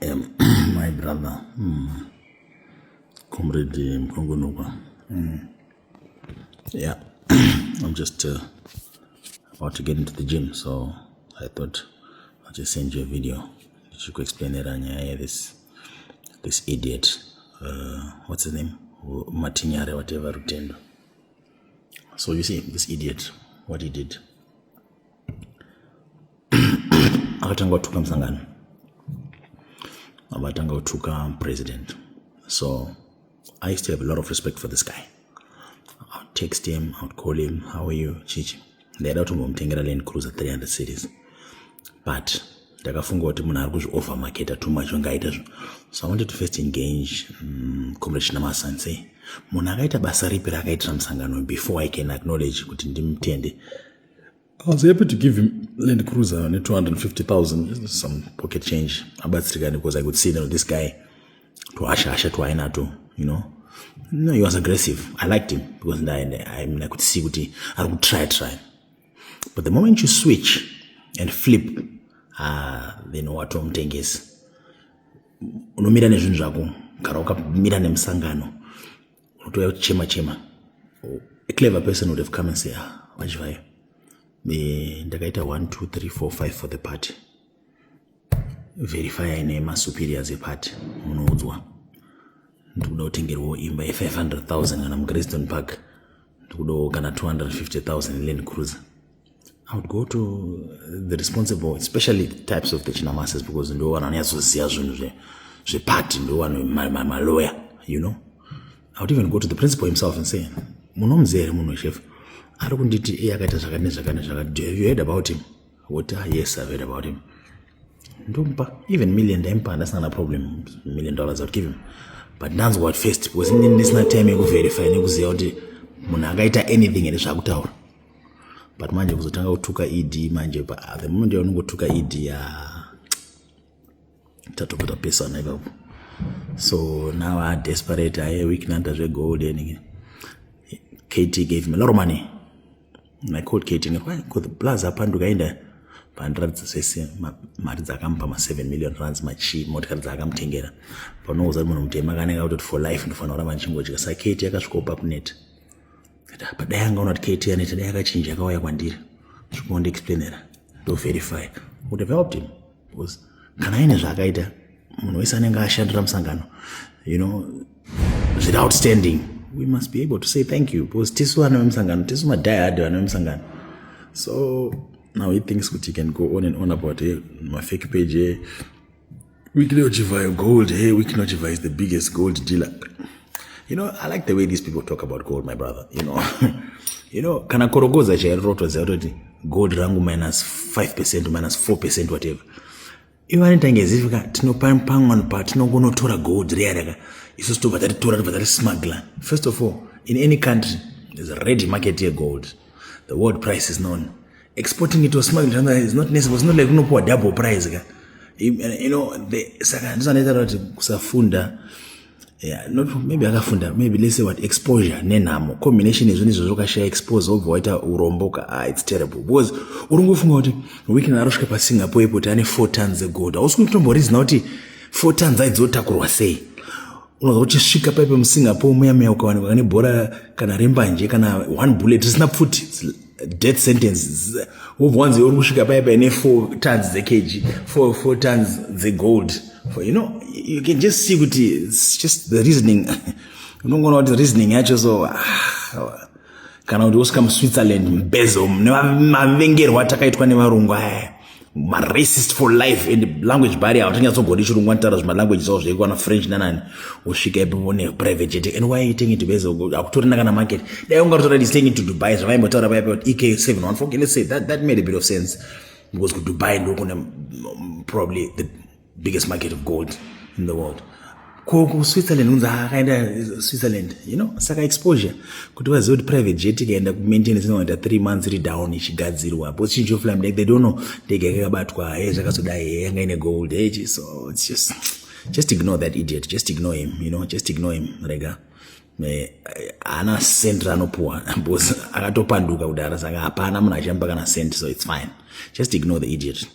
am my brother, Comrade Mkongonuka. Yeah, I'm just about to get into the gym, so I thought I'll just send you a video. You could explain it, and this idiot, what's his name? Matinyarare, whatever, Rutendo. So you see, this idiot, what he did. Akatanga utuka msangano. Abatanga utuka president. So I used to have a lot of respect for this guy. I would text him, I would call him, how are you, Chichi? They had to mtengera Land Cruiser 300 series. But ndakafunga kuti munhu ari kuzvi-offer market too much wangaita. So I wanted to first engage Comrade Namasa and say, munhu akaita basa ripi rakaitira musangano before I can acknowledge kuti ndimutende. I was happy to give him Land Cruiser on 250,000, some pocket change. Because I could see that this guy, to Asha, to Ainato, you know. No, he was aggressive. I liked him because I could see what I would try. But the moment you switch and flip, then what I'm saying is, unomira nezvinhu zvako, kana ukamira nemusangano, unotoya chema. A clever person would have come and say, Chivhayo. Ndakaita 1, 2, 3, 4, 5 for the party. Verify ine superiors a party. Munoudzwa. Ndikuda kutengerwa imba 500,000 kana Grayston Park. Ndikuda kana 250,000 Land Cruiser. I would go to the responsible, especially types of the Chinamasses, because ndo wananyatsoziya zvinhu zveparty, ndo my lawyer, you know. I would even go to the principal himself and say, munomzere munhu chef. Have you heard about him? What? Yes, I've heard about him. Even $1 million, that's not a problem. $1 million I would give him. But that's what first, because in this time you go verify and you say, anything in the tower. But manje kuzotanga utuka ED manje, but at the moment you utuka ED tatopata pesa na hivyo. So now I'm desperate. I weekend as we go then. KT gave me a lot of money. And I called KT and I the plaza panduka inda pandrats sese mari dzakampa ma 7 million rands machi motikari dzakamtengera panoza munhu mutema kanenge kuti for life ndofana kuramba ndichingodyika saka KT yakasvika up net but dai anga unoti KT aneta dai yakachinja yakauya kwandiri chikonde explainera to verify would have helped him because kana ine zvakaita munhu wese anenge ashandira musangano, you know, is outstanding. We must be able to say thank you because tisu my dad. So now he thinks that he can go on and on about my fake page. Wicknel Chivhayo gold. Wicknel Chivhayo is the biggest gold dealer. You know, I like the way these people talk about gold, my brother. You know, kana korogoza cha wrote was already gold rangu minus 5%, minus 4%, whatever. Even tangezifika tinopangwa pa tinogonotora gold riyaraka iso sto vatari smuggler. First of all, in any country there's a ready market here gold. The world price is known. Exporting it to a smuggler is not necessary. It's not like unopuwa double price. You know, the second kusafunda. Yeah, not maybe akafunda. Maybe let's say what exposure nenamo combination is when izozoka share expose over waita uromboka. It's terrible because urungofunga kuti weekend aroshka pa Singapore airport ane 4 tons of gold. Ausikuti tomborizina kuti 4 tons aizotakurwa sei. Unozochisvika paipe muSingapore muya ukawanikwa kane bhora kana rembanje kana 1 bullet risina pfuti, death sentence. Once uri kusvika paipe ne 4 tons the kg, 4 tons the gold. For, you know, you can just see what it's just the reasoning. You don't know what the reasoning actually. So, can I just come Switzerland, Bezom, Mavenger, what I can't my racist for life in the language barrier. I think that's what you want to my language is also going to French nanan or she get one private jet. And why are you taking it to Bezom? I'm to the market. They don't got already taking to Dubai. So I'm about EK714. Let's say that made a bit of sense because Dubai and probably the biggest market of gold in the world. Switzerland, you know, saka exposure. Kuti wazoti private jet ikaenda maintain zinoita 3 months down ichigadzirwa. But chinjo flam like they don't know they gakabatwa zvakasodai yanga ine gold age. So it's just ignore that idiot. Just ignore him, you know, just ignore him. Rega. Ana cent anopuwa because akatopanduka kudara saka hapana munhu achamba kana cent, so it's fine. Just ignore the idiot.